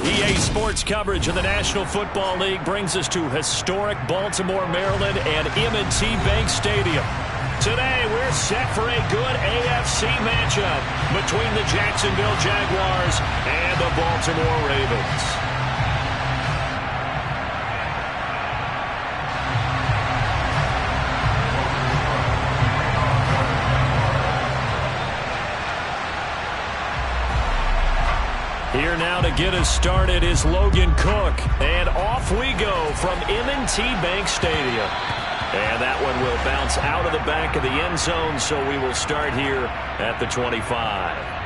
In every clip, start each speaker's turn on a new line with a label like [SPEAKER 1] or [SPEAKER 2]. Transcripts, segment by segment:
[SPEAKER 1] EA Sports coverage of the National Football League brings us to historic Baltimore, Maryland and M&T Bank Stadium. Today, we're set for a good AFC matchup between the Jacksonville Jaguars and the Baltimore Ravens. Here now to get us started is Logan Cook. And off we go from M&T Bank Stadium. And that one will bounce out of the back of the end zone, so we will start here at the 25.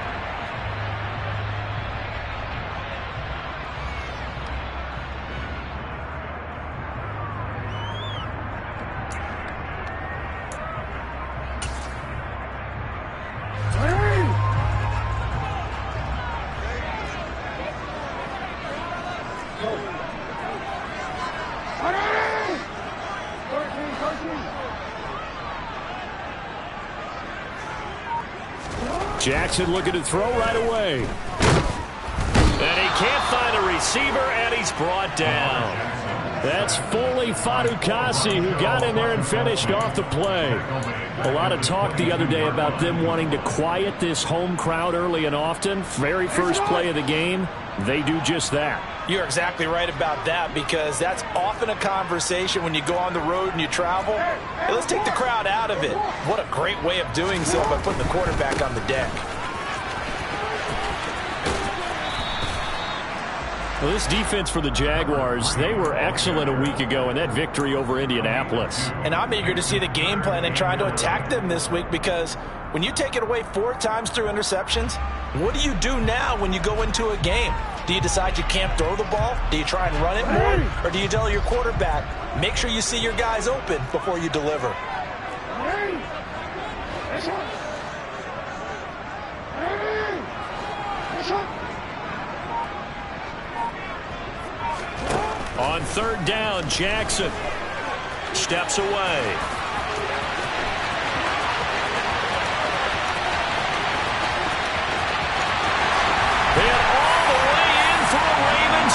[SPEAKER 1] Jackson looking to throw right away. And he can't find a receiver, and he's brought down. That's Foley Fadukasi who got in there and finished off the play. A lot of talk the other day about them wanting to quiet this home crowd early and often. Very first play of the game, they do just that.
[SPEAKER 2] You're exactly right about that, because that's often a conversation when you go on the road and you travel. Hey, let's take the crowd out of it. What a great way of doing so by putting the quarterback on the deck.
[SPEAKER 1] Well, this defense for the Jaguars, they were excellent a week ago in that victory over Indianapolis.
[SPEAKER 2] And I'm eager to see the game plan and trying to attack them this week, because when you take it away 4 times through interceptions, what do you do now when you go into a game? Do you decide you can't throw the ball? Do you try and run it more? Or do you tell your quarterback, make sure you see your guys open before you deliver?
[SPEAKER 1] On third down, Jackson steps away.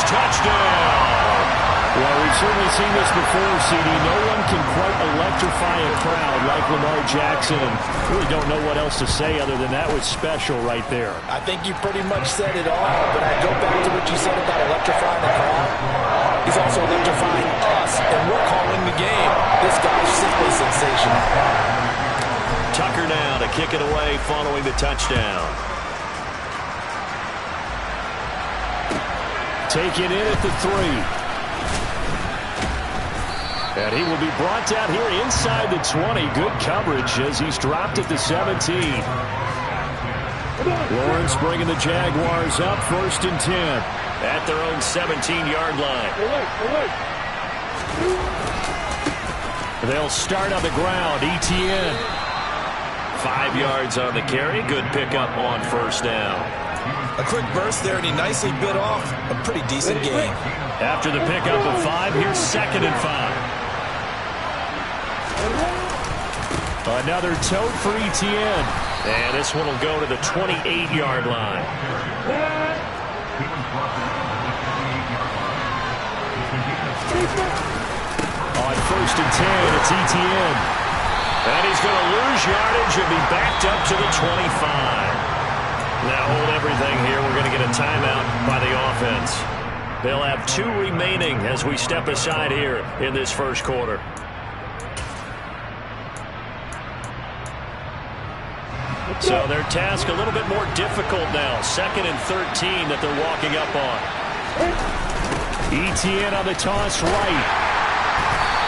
[SPEAKER 1] Touchdown! Well, we've certainly seen this before, CD. No one can quite electrify a crowd like Lamar Jackson. Really don't know what else to say other than that was special right there.
[SPEAKER 2] I think you pretty much said it all, but I go back to what you said about electrifying the crowd. He's also electrifying us, and we're calling the game. This guy's simply sensational.
[SPEAKER 1] Tucker now to kick it away following the touchdown. Take it in at the 3. And he will be brought down here inside the 20. Good coverage as he's dropped at the 17. Lawrence bringing the Jaguars up 1st and 10 at their own 17-yard line. They'll start on the ground. ETN. 5 yards on the carry. Good pickup on 1st down.
[SPEAKER 2] A quick burst there, and he nicely bit off a pretty decent game.
[SPEAKER 1] After the pickup of 5, here's 2nd and 5. Another tote for ETN. And this one will go to the 28-yard line. On 1st and 10, it's ETN. And he's going to lose yardage and be backed up to the 25. Now hold everything here. We're going to get a timeout by the offense. They'll have 2 remaining as we step aside here in this first quarter. So their task a little bit more difficult now. 2nd and 13 that they're walking up on. ETN on the toss right.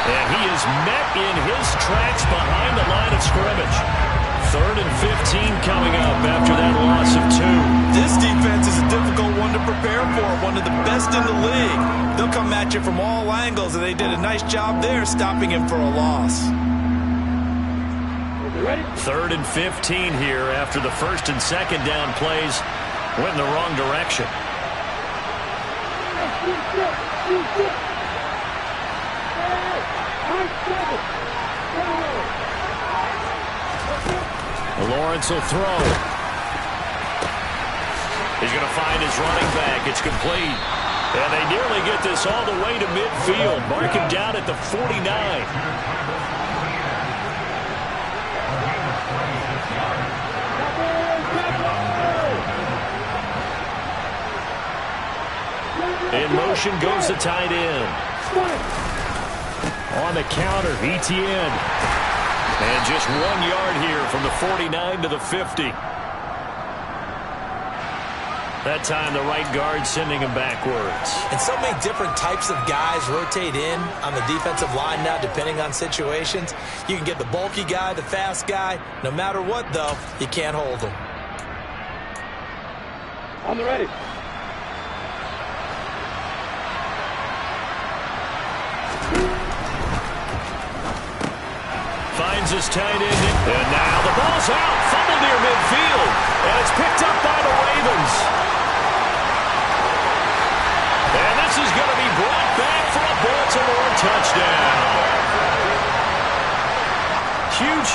[SPEAKER 1] And he is met in his tracks behind the line of scrimmage. 3rd and 15 coming up after that loss of 2.
[SPEAKER 2] This defense is a difficult one to prepare for, one of the best in the league. They'll come at you from all angles, and they did a nice job there stopping him for a loss.
[SPEAKER 1] 3rd and 15 here after the 1st and 2nd down plays went in the wrong direction. Lawrence will throw. He's going to find his running back. It's complete. And they nearly get this all the way to midfield. Mark him down at the 49. In motion goes the tight end. On the counter, Etienne. And just 1 yard here from the 49 to the 50. That time the right guard sending him backwards.
[SPEAKER 2] And so many different types of guys rotate in on the defensive line now depending on situations. You can get the bulky guy, the fast guy. No matter what, though, you can't hold him.
[SPEAKER 3] On the ready.
[SPEAKER 1] Finds his tight end. And now the ball's out. Fumble near midfield. And it's picked up by the Ravens. And this is going to be brought back for a Baltimore touchdown.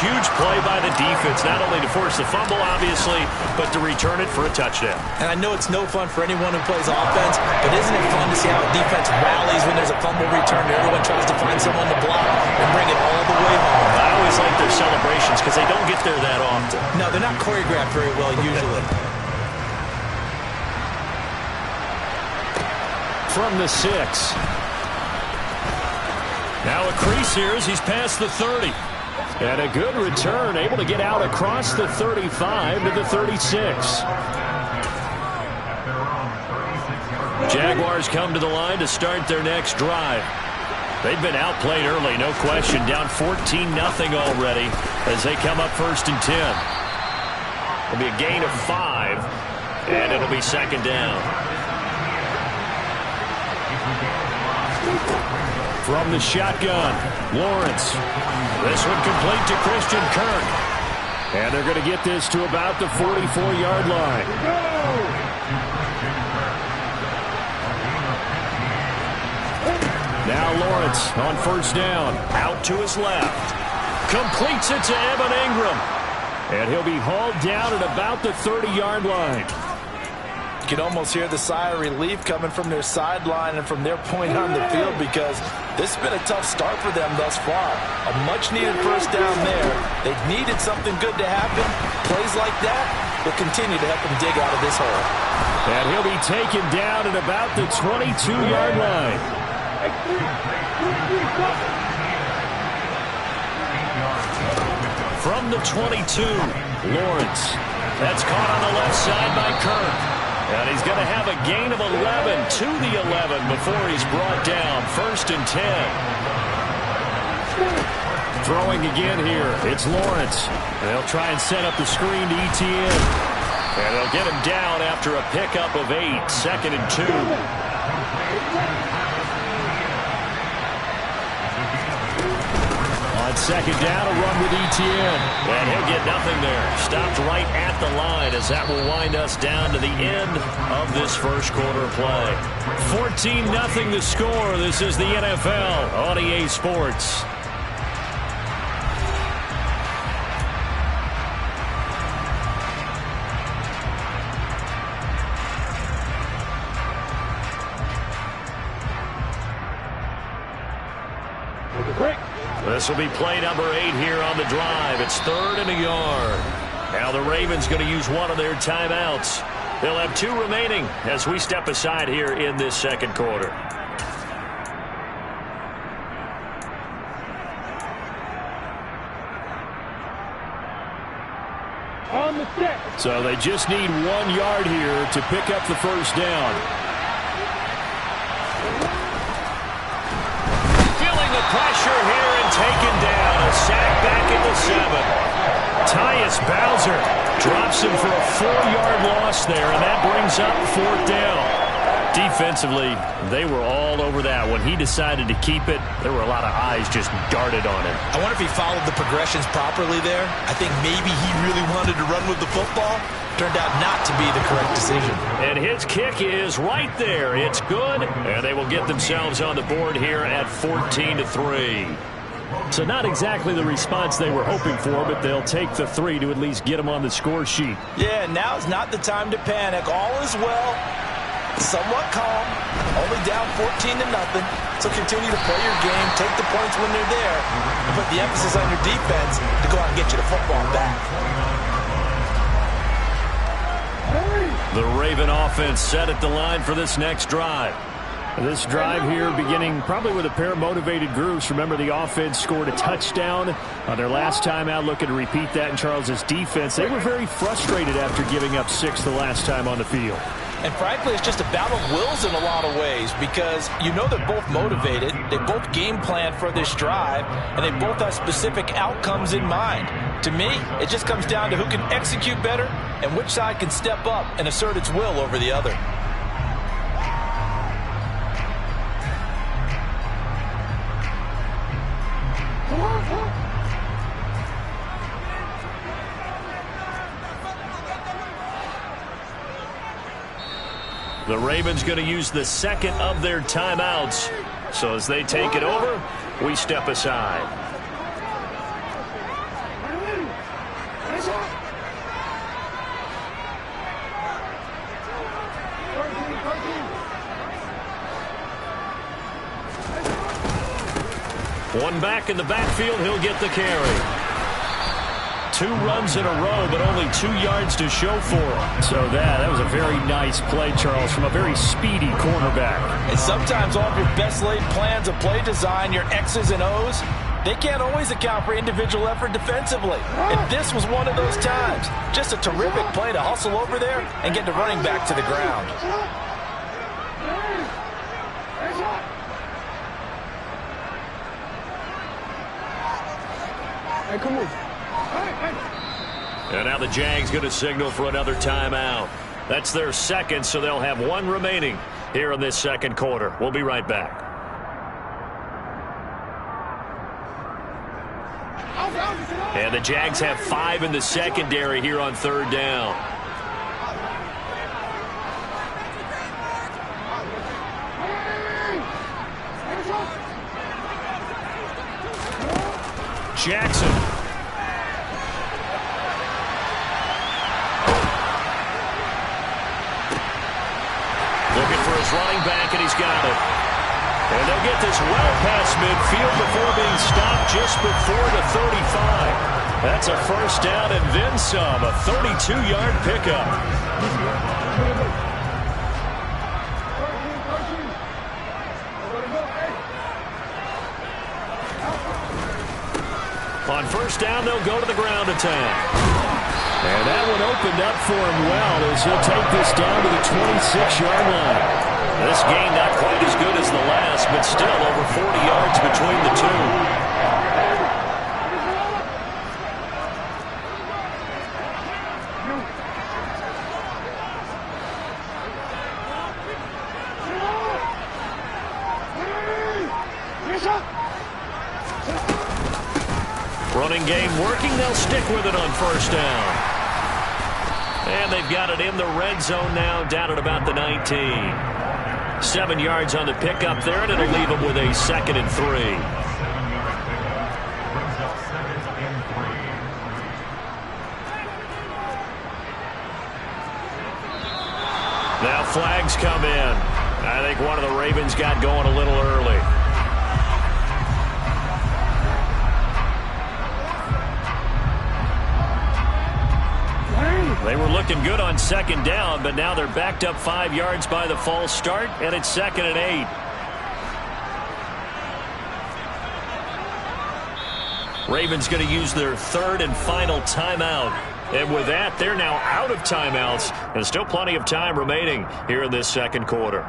[SPEAKER 1] Huge play by the defense, not only to force the fumble, obviously, but to return it for a touchdown.
[SPEAKER 2] And I know it's no fun for anyone who plays offense, but isn't it fun to see how a defense rallies when there's a fumble return and everyone tries to find someone to block and bring it all the way home?
[SPEAKER 1] I always like their celebrations because they don't get there that often.
[SPEAKER 2] No, they're not choreographed very well usually.
[SPEAKER 1] From the 6. Now a crease here as he's past the 30. And a good return, able to get out across the 35 to the 36. Jaguars come to the line to start their next drive. They've been outplayed early, no question. Down 14-0 already as they come up 1st and 10. It'll be a gain of 5, and it'll be 2nd down. From the shotgun, Lawrence. This one complete to Christian Kirk. And they're going to get this to about the 44-yard line. Now Lawrence on 1st down. Out to his left. Completes it to Evan Ingram. And he'll be hauled down at about the 30-yard line.
[SPEAKER 2] You can almost hear the sigh of relief coming from their sideline and from their point on the field because this has been a tough start for them thus far. A much-needed 1st down there. They needed something good to happen. Plays like that will continue to help them dig out of this hole.
[SPEAKER 1] And he'll be taken down at about the 22-yard line. From the 22, Lawrence. That's caught on the left side by Kirk. And he's going to have a gain of 11 to the 11 before he's brought down. 1st and 10. Throwing again here. It's Lawrence. They'll try and set up the screen to Etienne. And they'll get him down after a pickup of 8. 2nd and 2. On 2nd down, a run with Etienne. And he'll get nothing there. Stopped right at the line as that will wind us down to the end of this 1st quarter play. 14-0 the score. This is the NFL on EA Sports. This will be play number 8 here on the drive. It's 3rd and a yard. Now the Ravens going to use one of their timeouts. They'll have 2 remaining as we step aside here in this 2nd quarter.
[SPEAKER 3] On the set.
[SPEAKER 1] So they just need 1 yard here to pick up the 1st down. Pressure here and taken down. A sack back at the 7. Tyus Bowser drops him for a 4-yard loss there, and that brings up 4th down. Defensively, they were all over that. When he decided to keep it, there were a lot of eyes just darted on him.
[SPEAKER 2] I wonder if he followed the progressions properly there. I think maybe he really wanted to run with the football. Turned out not to be the correct decision.
[SPEAKER 1] And his kick is right there. It's good, and they will get themselves on the board here at 14-3. So not exactly the response they were hoping for, but they'll take the 3 to at least get them on the score sheet.
[SPEAKER 2] Yeah, now's not the time to panic. All is well. somewhat calm, only down 14-0. So continue to play your game, take the points when they're there, and put the emphasis on your defense to go out and get you the football back.
[SPEAKER 1] The Raven offense set at the line for this next drive. This drive here beginning probably with a pair of motivated groups. Remember, the offense scored a touchdown on their last time out, looking to repeat that in Charles's defense. They were very frustrated after giving up 6 the last time on the field.
[SPEAKER 2] And frankly, it's just a battle of wills in a lot of ways, because you know they're both motivated, they both game plan for this drive, and they both have specific outcomes in mind. To me, it just comes down to who can execute better and which side can step up and assert its will over the other.
[SPEAKER 1] The Ravens going to use the second of their timeouts. So as they take it over, we step aside. One back in the backfield, he'll get the carry. 2 runs in a row, but only 2 yards to show for it. So that was a very nice play, Charles, from a very speedy cornerback.
[SPEAKER 2] And sometimes all of your best laid plans of play design, your X's and O's, they can't always account for individual effort defensively. And this was one of those times. Just a terrific play to hustle over there and get the running back to the ground.
[SPEAKER 3] Hey, come on.
[SPEAKER 1] And now the Jags going to signal for another timeout. That's their second, so they'll have 1 remaining here in this second quarter. We'll be right back. And the Jags have 5 in the secondary here on 3rd down. Jackson. Looking for his running back, and he's got it. And they'll get this well past midfield before being stopped just before the 35. That's a first down and then some, a 32-yard pickup. On first down, they'll go to the ground attack. And that one opened up for him well as he'll take this down to the 26-yard line. This game not quite as good as the last, but still over 40 yards between the two. Running game working. They'll stick with it on first down. And they've got it in the red zone now, down at about the 19. 7 yards on the pickup there, and it'll leave them with a 2nd and 3. Now flags come in. I think one of the Ravens got going a little early. They were looking good on second down, but now they're backed up 5 yards by the false start, and it's 2nd and 8. Ravens going to use their 3rd and final timeout. And with that, they're now out of timeouts, and still plenty of time remaining here in this second quarter.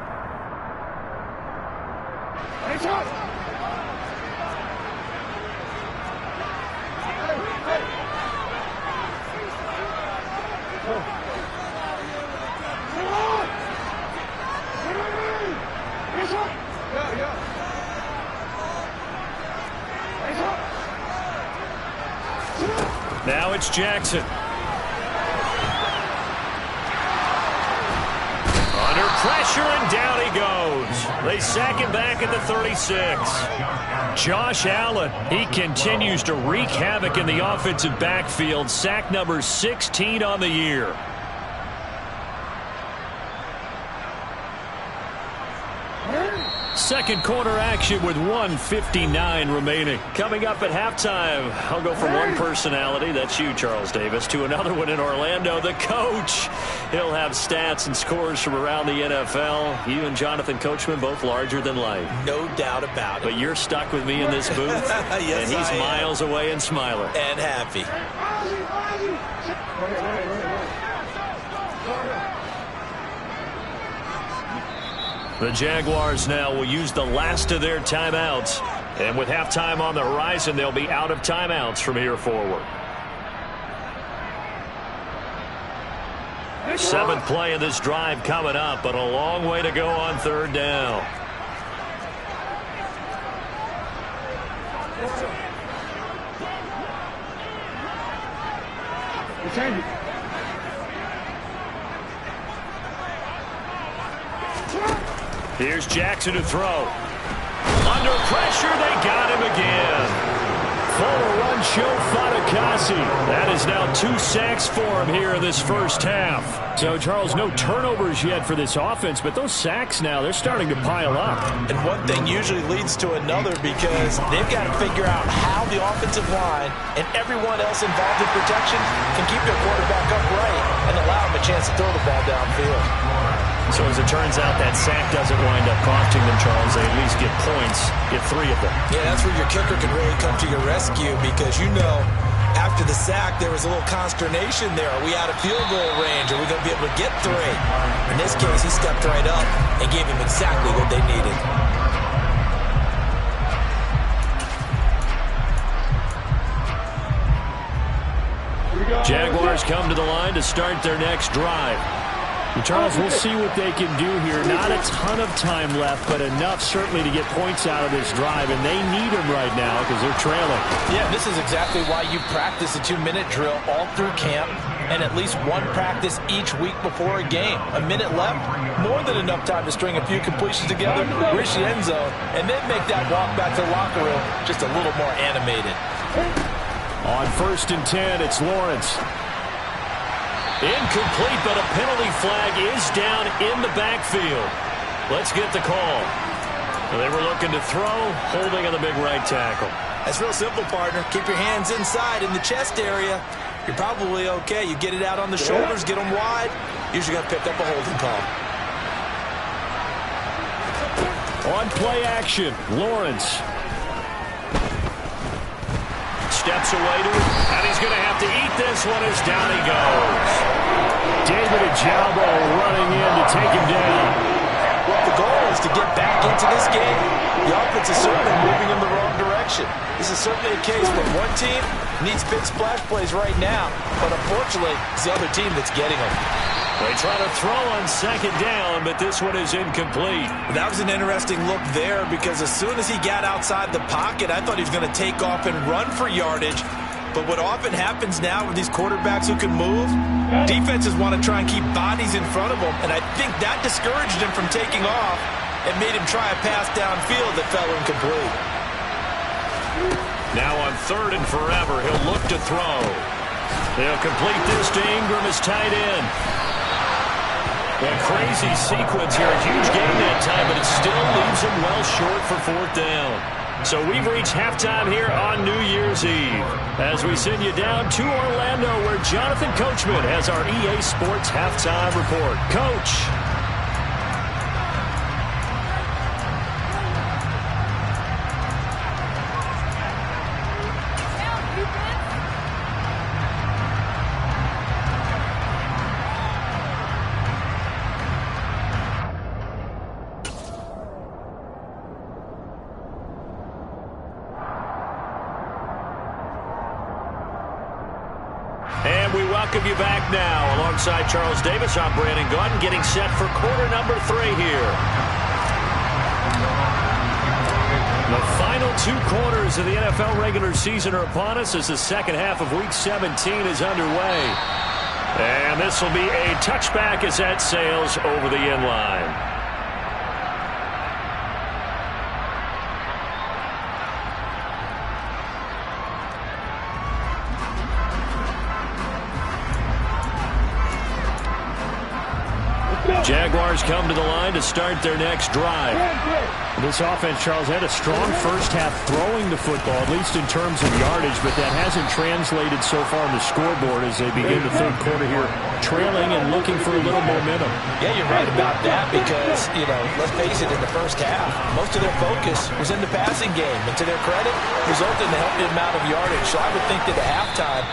[SPEAKER 1] Now it's Jackson. Under pressure, and down he goes. They sack him back at the 36. Josh Allen, he continues to wreak havoc in the offensive backfield. Sack number 16 on the year. second quarter action with 1:59 remaining. Coming up at halftime, I'll go from one personality, that's you, Charles Davis, to another one in Orlando, the coach. He'll have stats and scores from around the NFL. You and Jonathan Coachman both larger than life.
[SPEAKER 2] No doubt about it.
[SPEAKER 1] But you're stuck with me in this booth,
[SPEAKER 2] yes,
[SPEAKER 1] and he's miles away and smiling.
[SPEAKER 2] And happy.
[SPEAKER 1] The Jaguars now will use the last of their timeouts. And with halftime on the horizon, they'll be out of timeouts from here forward. Seventh play of this drive coming up, but a long way to go on third down. Here's Jackson to throw. Under pressure, they got him again. Full run show Fatukasi. That is now 2 sacks for him here in this first half. So, Charles, no turnovers yet for this offense, but those sacks now, they're starting to pile up.
[SPEAKER 2] And one thing usually leads to another because they've got to figure out how the offensive line and everyone else involved in protection can keep their quarterback upright and allow him a chance to throw the ball downfield.
[SPEAKER 1] So as it turns out, that sack doesn't wind up costing them, Charles. They at least get points, get 3 of them.
[SPEAKER 2] Yeah, that's where your kicker can really come to your rescue because, you know, after the sack, there was a little consternation there. Are we out of field goal range? Are we going to be able to get 3? In this case, he stepped right up and gave him exactly what they needed.
[SPEAKER 1] Jaguars come to the line to start their next drive. And Charles, we'll see what they can do here. Not a ton of time left, but enough certainly to get points out of this drive, and they need them right now because they're trailing.
[SPEAKER 2] Yeah, this is exactly why you practice a 2-minute drill all through camp and at least one practice each week before a game. A minute left, more than enough time to string a few completions together, reach the end zone, and then make that walk back to the locker room just a little more animated.
[SPEAKER 1] On 1st and 10, it's Lawrence. Incomplete, but a penalty flag is down in the backfield. Let's get the call. They were looking to throw, holding on the big right tackle.
[SPEAKER 2] That's real simple, partner. Keep your hands inside in the chest area. You're probably okay. You get it out on the shoulders, get them wide. Usually going to pick up a holding call.
[SPEAKER 1] On play action, Lawrence. Steps away to it, and he's going to have to eat this one as down he goes. David Ojabo running in to take him down.
[SPEAKER 2] The goal is to get back into this game. The offense is certainly moving in the wrong direction. This is certainly a case where one team needs big splash plays right now, but unfortunately, it's the other team that's getting them.
[SPEAKER 1] They try to throw on 2nd down, but this one is incomplete.
[SPEAKER 2] That was an interesting look there because as soon as he got outside the pocket, I thought he was going to take off and run for yardage. But what often happens now with these quarterbacks who can move, defenses want to try and keep bodies in front of them, and I think that discouraged him from taking off and made him try a pass downfield that fell incomplete.
[SPEAKER 1] Now on 3rd and forever, he'll look to throw. They'll complete this to Ingram as tight end. A crazy sequence here. A huge game that time, but it still leaves him well short for 4th down. So we've reached halftime here on New Year's Eve as we send you down to Orlando where Jonathan Coachman has our EA Sports halftime report. Coach. And we welcome you back now. Alongside Charles Davis, I'm Brandon Gordon, getting set for quarter number 3 here. The final 2 quarters of the NFL regular season are upon us as the second half of Week 17 is underway. And this will be a touchback as that sails over the end line. Jaguars come to the line to start their next drive.
[SPEAKER 4] This offense, Charles, had a strong first half throwing the football, at least in terms of yardage, but that hasn't translated so far on the scoreboard as they begin the third quarter here, trailing and looking for a little momentum.
[SPEAKER 2] Yeah, you're right about that because, let's face it, in the first half, most of their focus was in the passing game. And to their credit, resulted in a healthy amount of yardage. So I would think that at halftime,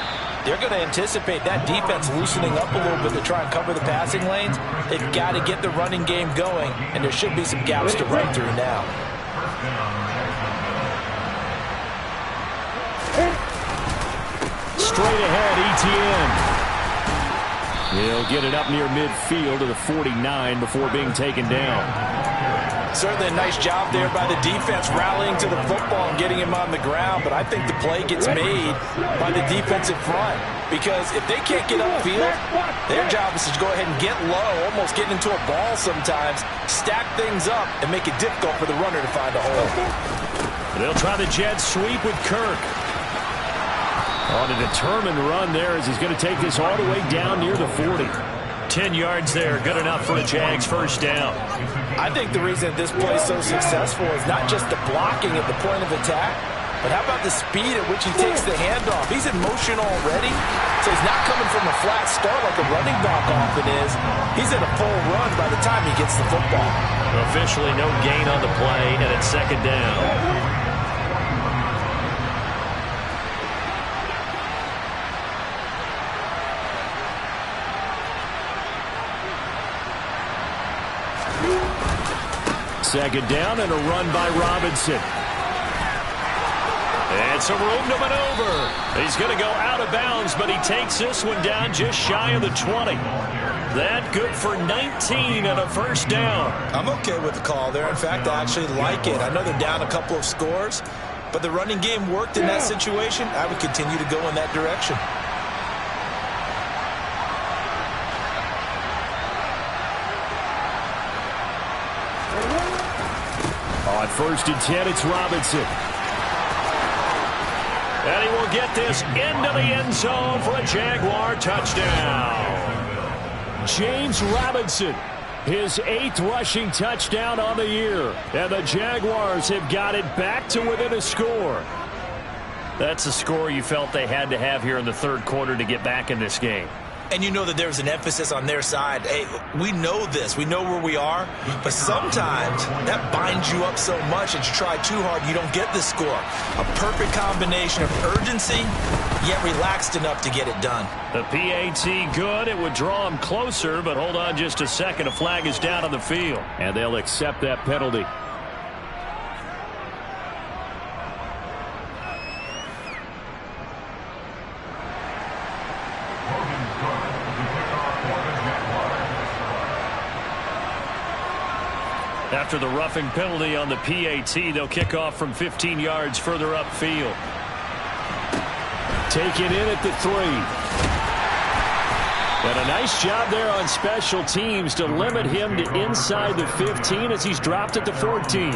[SPEAKER 2] they're going to anticipate that defense loosening up a little bit to try and cover the passing lanes. They've got to get the running game going, and there should be some gaps to run through now.
[SPEAKER 1] Straight ahead, ETN. He'll get it up near midfield to the 49 before being taken down.
[SPEAKER 2] Certainly a nice job there by the defense rallying to the football and getting him on the ground, but I think the play gets made by the defensive front because if they can't get upfield, their job is to go ahead and get low, almost getting into a ball sometimes, stack things up, and make it difficult for the runner to find a hole.
[SPEAKER 1] They'll try the jet sweep with Kirk. On a determined run there as he's going to take this all the way down near the 40. 10 yards there, good enough for a Jags first down.
[SPEAKER 2] I think the reason this play is so successful is not just the blocking at the point of attack, but how about the speed at which he takes the handoff? He's in motion already, so he's not coming from a flat start like a running back often is. He's in a full run by the time he gets the football.
[SPEAKER 1] Officially no gain on the play, and it's second down. Second down and a run by Robinson. It's a room to maneuver. He's going to go out of bounds, but he takes this one down just shy of the 20. That good for 19 and a first down.
[SPEAKER 2] I'm okay with the call there. In fact, I actually like it. I know they're down a couple of scores, but the running game worked in that situation. I would continue to go in that direction.
[SPEAKER 1] On first and 10, it's Robinson. And he will get this into the end zone for a Jaguar touchdown. James Robinson, his 8th rushing touchdown on the year. And the Jaguars have got it back to within a score. That's a score you felt they had to have here in the third quarter to get back in this game.
[SPEAKER 2] And you know that there's an emphasis on their side. Hey, we know this. We know where we are. But sometimes that binds you up so much that you try too hard, you don't get the score. A perfect combination of urgency, yet relaxed enough to get it done.
[SPEAKER 1] The PAT good. It would draw him closer, but hold on just a second. A flag is down on the field. And they'll accept that penalty. After the roughing penalty on the PAT, they'll kick off from 15 yards further upfield. Taken in at the 3. And a nice job there on special teams to limit him to inside the 15 as he's dropped at the 14.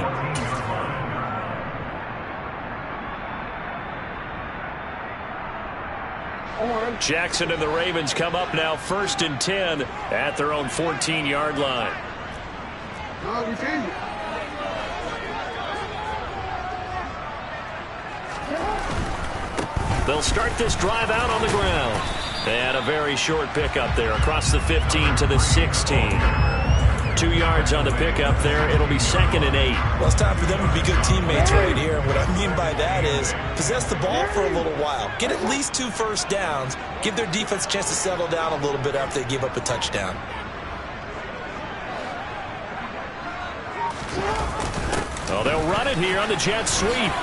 [SPEAKER 1] Jackson and the Ravens come up now first and 10 at their own 14-yard line. They'll start this drive out on the ground. And a very short pickup there across the 15 to the 16. 2 yards on the pickup there. It'll be second and 8.
[SPEAKER 2] Well, it's time for them to be good teammates right here. And what I mean by that is possess the ball for a little while. Get at least 2 first downs. Give their defense a chance to settle down a little bit after they give up a touchdown.
[SPEAKER 1] Oh, they'll run it here on the jet sweep.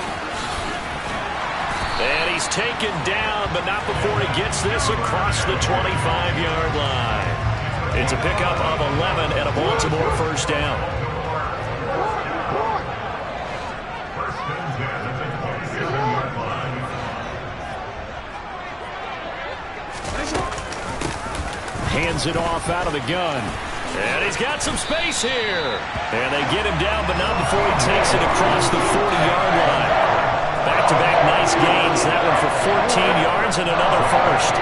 [SPEAKER 1] And he's taken down, but not before he gets this across the 25-yard line. It's a pickup of 11 and a Baltimore first down. Hands it off out of the gun. And he's got some space here. And they get him down, but not before he takes it across the 40-yard line. Back-to-back nice gains. That one for 14 yards and another first.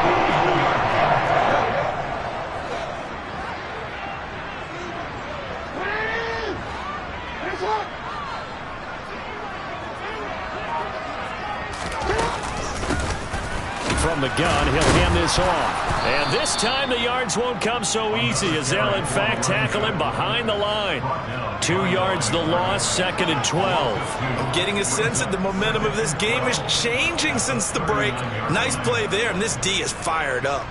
[SPEAKER 1] From the gun, he'll hand this off. And this time the yards won't come so easy as they'll in fact tackle him behind the line. 2 yards the loss, 2nd and 12.
[SPEAKER 2] I'm getting a sense that the momentum of this game is changing since the break. Nice play there, and this D is fired up.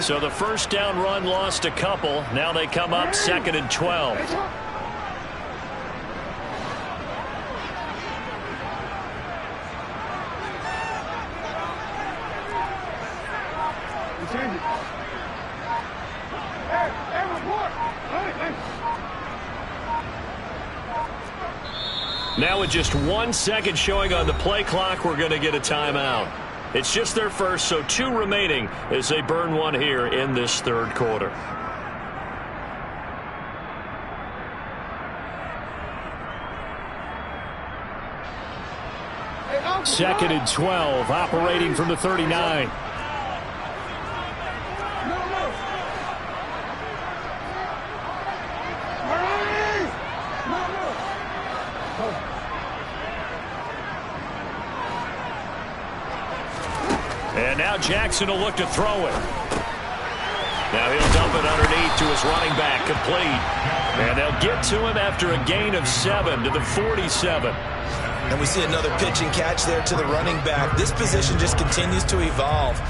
[SPEAKER 1] So the first down run lost a couple. Now they come up 2nd and 12. Now with just 1 second showing on the play clock, we're going to get a timeout. It's just their first, so 2 remaining as they burn one here in this 3rd quarter. Second and 12, operating from the 39. And now Jackson will look to throw it. Now he'll dump it underneath to his running back, complete. And they'll get to him after a gain of 7 to the 47.
[SPEAKER 2] And we see another pitch and catch there to the running back. This position just continues to evolve.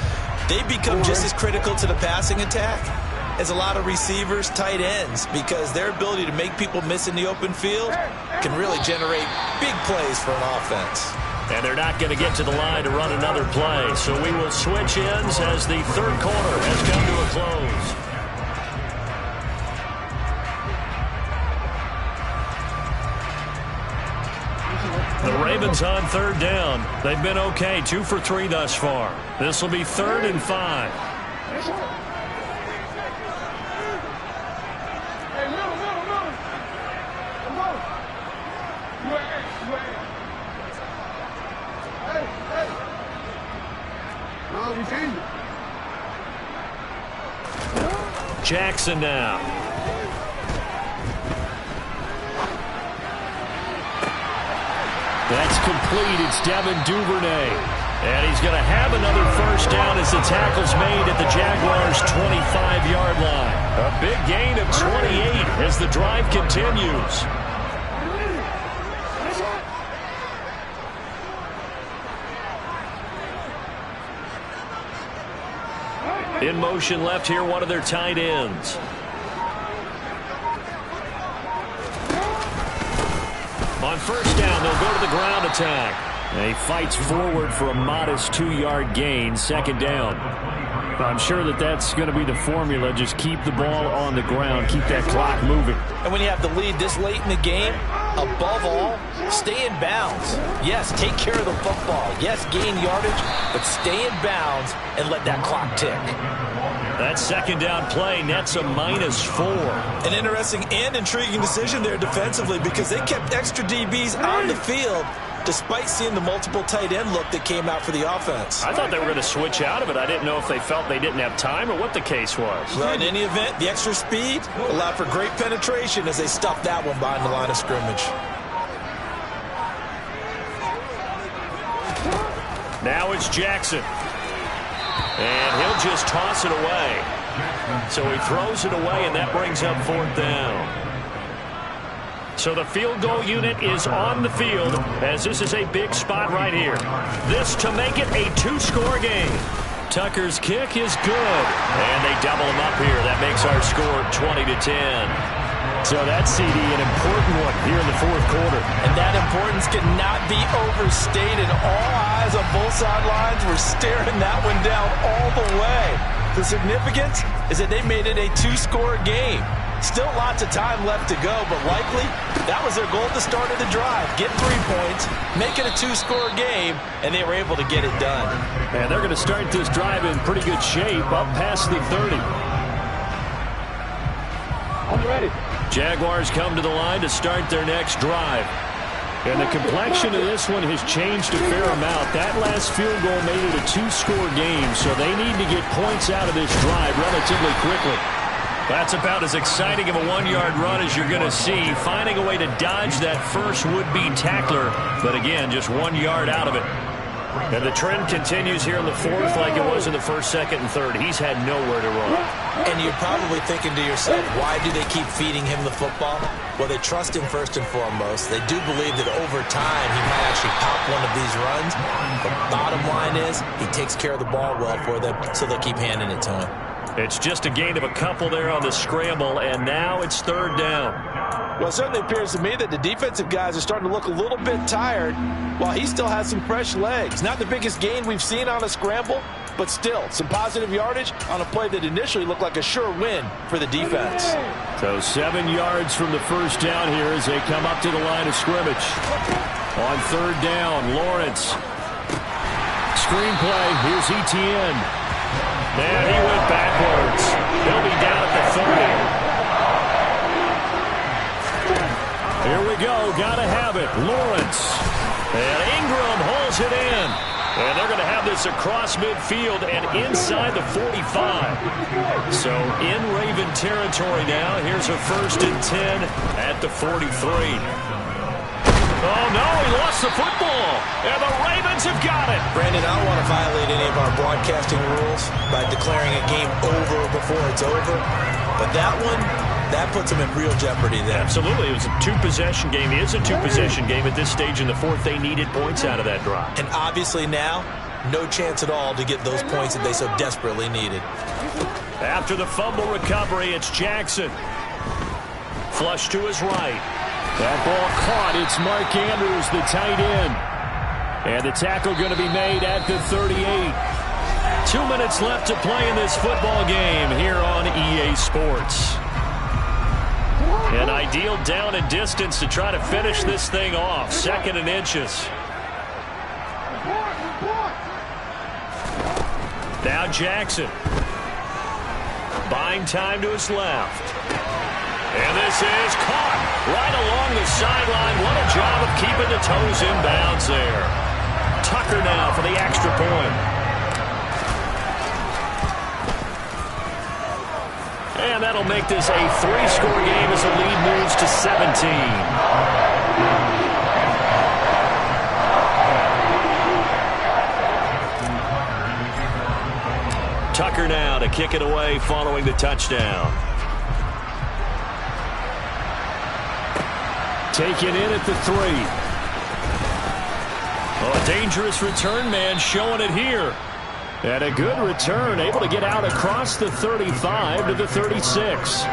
[SPEAKER 2] They become just as critical to the passing attack as a lot of receivers, tight ends, because their ability to make people miss in the open field can really generate big plays for an offense.
[SPEAKER 1] And they're not going to get to the line to run another play. So we will switch ends as the 3rd quarter has come to a close. The Ravens on 3rd down. They've been okay, 2 for 3 thus far. This will be 3rd and 5. Jackson now. That's complete. It's Devin Duvernay. And he's going to have another first down as the tackle's made at the Jaguars' 25-yard line. A big gain of 28 as the drive continues. In motion left here, one of their tight ends. On first down, they'll go to the ground attack. And he fights forward for a modest 2-yard gain, 2nd down. I'm sure that that's going to be the formula. Just keep the ball on the ground, keep that clock moving.
[SPEAKER 2] And when you have the lead this late in the game, above all, stay in bounds. Yes, take care of the football. Yes, gain yardage, but stay in bounds and let that clock tick.
[SPEAKER 1] That 2nd down play nets a -4.
[SPEAKER 2] An interesting and intriguing decision there defensively because they kept extra DBs on the field despite seeing the multiple tight end look that came out for the offense.
[SPEAKER 1] I thought they were going to switch out of it. I didn't know if they felt they didn't have time or what the case was.
[SPEAKER 2] Well, in any event, the extra speed allowed for great penetration as they stuffed that one behind the line of scrimmage.
[SPEAKER 1] Now it's Jackson. And he'll just toss it away. So he throws it away, and that brings up 4th down. So the field goal unit is on the field as this is a big spot right here. This to make it a 2-score game. Tucker's kick is good. And they double him up here. That makes our score 20-10. So that CD, an important one here in the 4th quarter.
[SPEAKER 2] And that importance cannot be overstated. All eyes on both sidelines were staring that one down all the way. The significance is that they made it a 2-score game. Still lots of time left to go, but likely that was their goal at the start of the drive. Get 3 points, make it a 2-score game, and they were able to get it done.
[SPEAKER 1] And they're going to start this drive in pretty good shape up past the 30.
[SPEAKER 3] I'm ready.
[SPEAKER 1] Jaguars come to the line to start their next drive. And the complexion of this one has changed a fair amount. That last field goal made it a 2-score game, so they need to get points out of this drive relatively quickly. That's about as exciting of a 1-yard run as you're going to see. Finding a way to dodge that first would-be tackler, but again, just 1 yard out of it. And the trend continues here in the fourth like it was in the first, second, and third. He's had nowhere to run.
[SPEAKER 2] And you're probably thinking to yourself, why do they keep feeding him the football? Well, they trust him first and foremost. They do believe that over time he might actually pop one of these runs. The bottom line is he takes care of the ball well for them, so they'll keep handing it to him.
[SPEAKER 1] It's just a gain of a couple there on the scramble, and now it's third down.
[SPEAKER 2] Well, it certainly appears to me that the defensive guys are starting to look a little bit tired while he still has some fresh legs. Not the biggest gain we've seen on a scramble, but still some positive yardage on a play that initially looked like a sure win for the defense.
[SPEAKER 1] So 7 yards from the first down here as they come up to the line of scrimmage. On third down, Lawrence. Screenplay, here's Etienne. And he went backwards. He'll be down at the 30. Here we go. Got to have it. Lawrence. And Ingram holds it in. And they're going to have this across midfield and inside the 45. So in Raven territory now. Here's a 1st and 10 at the 43. Oh, no, he lost the football. And the Ravens have got it.
[SPEAKER 2] Brandon, I don't want to violate any of our broadcasting rules by declaring a game over before it's over. But that one, that puts them in real jeopardy there.
[SPEAKER 1] Absolutely. It was a 2-possession game. It is a 2-possession game at this stage in the fourth. They needed points out of that drive.
[SPEAKER 2] And obviously now, no chance at all to get those points that they so desperately needed.
[SPEAKER 1] After the fumble recovery, it's Jackson. Flush to his right. That ball caught. It's Mark Andrews, the tight end. And the tackle going to be made at the 38. 2 minutes left to play in this football game here on EA Sports. An ideal down and distance to try to finish this thing off. 2nd and inches. Now Jackson. Buying time to his left. And this is caught right along the sideline. What a job of keeping the toes in bounds there. Tucker now for the extra point. And that'll make this a 3-score game as the lead moves to 17. Tucker now to kick it away following the touchdown. Taken in at the 3. Oh, a dangerous return man showing it here. And a good return, able to get out across the 35 to the 36.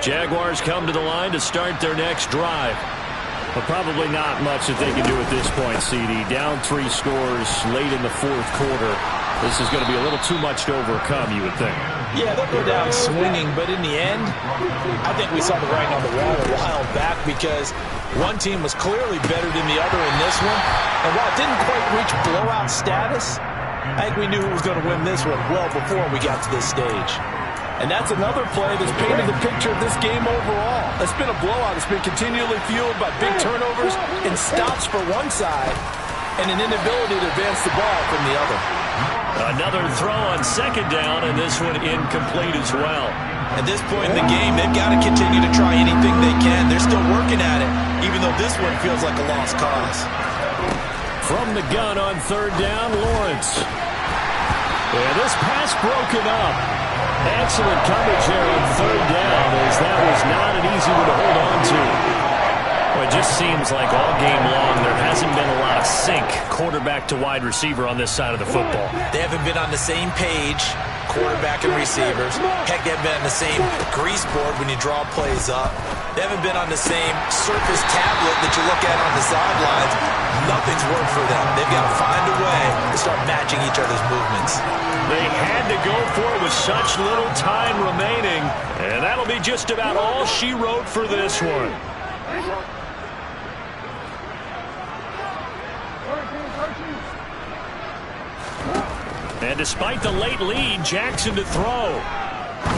[SPEAKER 1] Jaguars come to the line to start their next drive. But probably not much that they can do at this point, CD. Down 3 scores late in the fourth quarter. This is going to be a little too much to overcome, you would think.
[SPEAKER 2] Yeah, they'll go down swinging, but in the end, I think we saw the writing on the wall a while back because one team was clearly better than the other in this one. And while it didn't quite reach blowout status, I think we knew who was going to win this one well before we got to this stage. And that's another play that's painted the picture of this game overall. It's been a blowout. It's been continually fueled by big turnovers and stops for one side and an inability to advance the ball from the other.
[SPEAKER 1] Another throw on 2nd down, and this one incomplete as well.
[SPEAKER 2] At this point in the game, they've got to continue to try anything they can. They're still working at it, even though this one feels like a lost cause.
[SPEAKER 1] From the gun on 3rd down, Lawrence. And this pass broken up. Excellent coverage there on 3rd down, as that was not an easy one to hold on to. Well, it just seems like all game long there hasn't been a lot of sync quarterback to wide receiver on this side of the football.
[SPEAKER 2] They haven't been on the same page, quarterback and receivers. Heck, they haven't been on the same grease board when you draw plays up. They haven't been on the same surface tablet that you look at on the sidelines. Nothing's worked for them. They've got to find a way to start matching each other's movements.
[SPEAKER 1] They had to go for it with such little time remaining, and that'll be just about all she wrote for this one. And despite the late lead, Jackson to throw.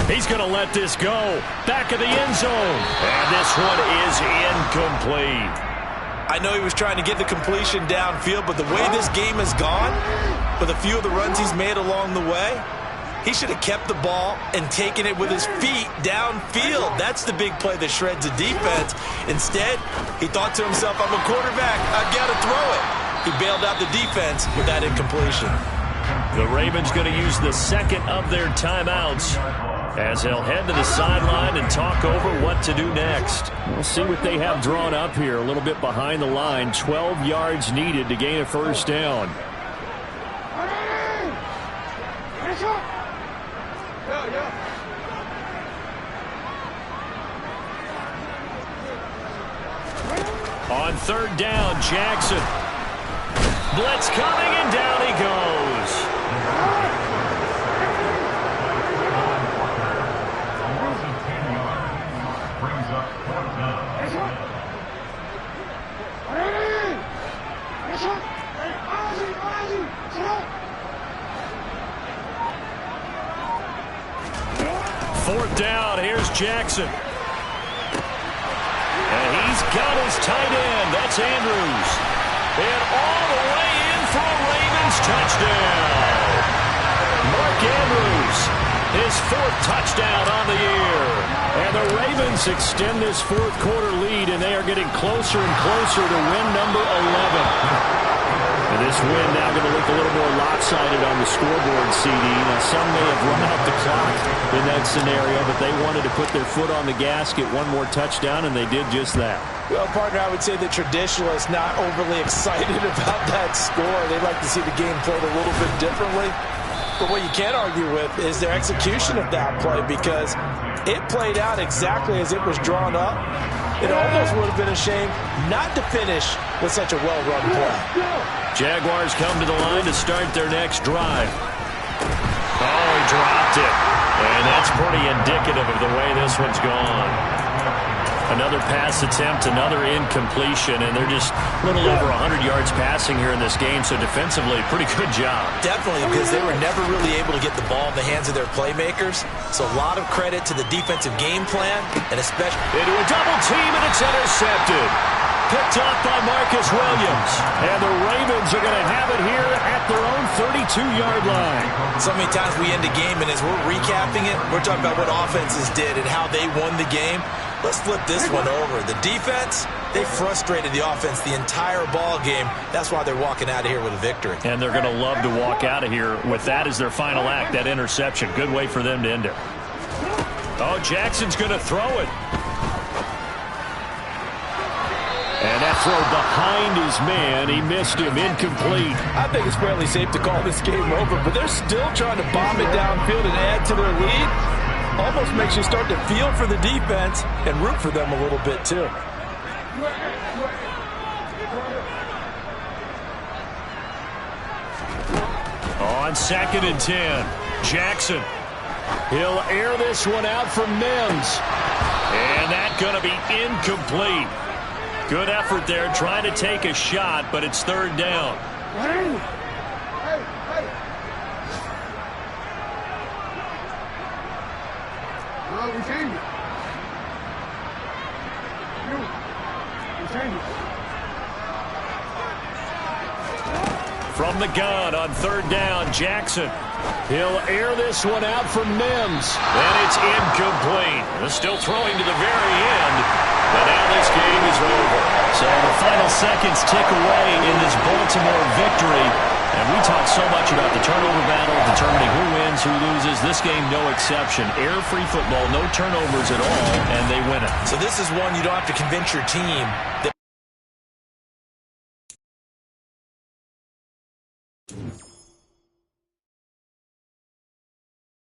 [SPEAKER 1] He's going to let this go. Back of the end zone. And this one is incomplete.
[SPEAKER 2] I know he was trying to get the completion downfield, but the way this game has gone, with a few of the runs he's made along the way, he should have kept the ball and taken it with his feet downfield. That's the big play that shreds the defense. Instead, he thought to himself, I'm a quarterback, I've got to throw it. He bailed out the defense with that incompletion.
[SPEAKER 1] The Ravens going to use the second of their timeouts as they'll head to the sideline and talk over what to do next. We'll see what they have drawn up here. A little bit behind the line. 12 yards needed to gain a first down. On third down, Jackson. Blitz coming, and down he goes. Fourth down, here's Jackson. And he's got his tight end. That's Andrews. And all the way in for a Ravens touchdown. Mark Andrews, his fourth touchdown on the year. And the Ravens extend this fourth quarter lead, and they are getting closer and closer to win number 11. And this win now going to look a little more lopsided on the scoreboard, CD. Now, some may have run out the clock in that scenario, but they wanted to put their foot on the gas, get one more touchdown, and they did just that.
[SPEAKER 2] Well, partner, I would say the traditionalists not overly excited about that score. They'd like to see the game played a little bit differently. But what you can't argue with is their execution of that play, because it played out exactly as it was drawn up. It almost would have been a shame not to finish with such a well-run play.
[SPEAKER 1] Jaguars come to the line to start their next drive. Oh, he dropped it. And that's pretty indicative of the way this one's gone. Another pass attempt, another incompletion, and they're just a little over 100 yards passing here in this game, so defensively, pretty good job.
[SPEAKER 2] Definitely, because they were never really able to get the ball in the hands of their playmakers, so a lot of credit to the defensive game plan, and especially
[SPEAKER 1] into a double team, and it's intercepted. Picked off by Marcus Williams, and the Ravens are going to have it here at their own 32-yard line.
[SPEAKER 2] So many times we end a game, and as we're recapping it, we're talking about what offenses did and how they won the game. Let's flip this one over. The defense, they frustrated the offense the entire ball game. That's why they're walking out of here with a victory.
[SPEAKER 1] And they're going to love to walk out of here with that as their final act, that interception. Good way for them to end it. Oh, Jackson's going to throw it. And that throw behind his man, he missed him, incomplete.
[SPEAKER 2] I think it's fairly safe to call this game over, but they're still trying to bomb it downfield and add to their lead. Almost makes you start to feel for the defense and root for them a little bit, too.
[SPEAKER 1] On 2nd and 10, Jackson. He'll air this one out for Mims. And that's going to be incomplete. Good effort there, trying to take a shot, but it's third down. From the gun on third down, Jackson. He'll air this one out for Mims. And it's incomplete. They're still throwing to the very end. But now this game is over. So the final seconds tick away in this Baltimore victory. And we talked so much about the turnover battle, determining who wins, who loses. This game, no exception. Error-free football, no turnovers at all, and they win it.
[SPEAKER 2] So this is one you don't have to convince your team that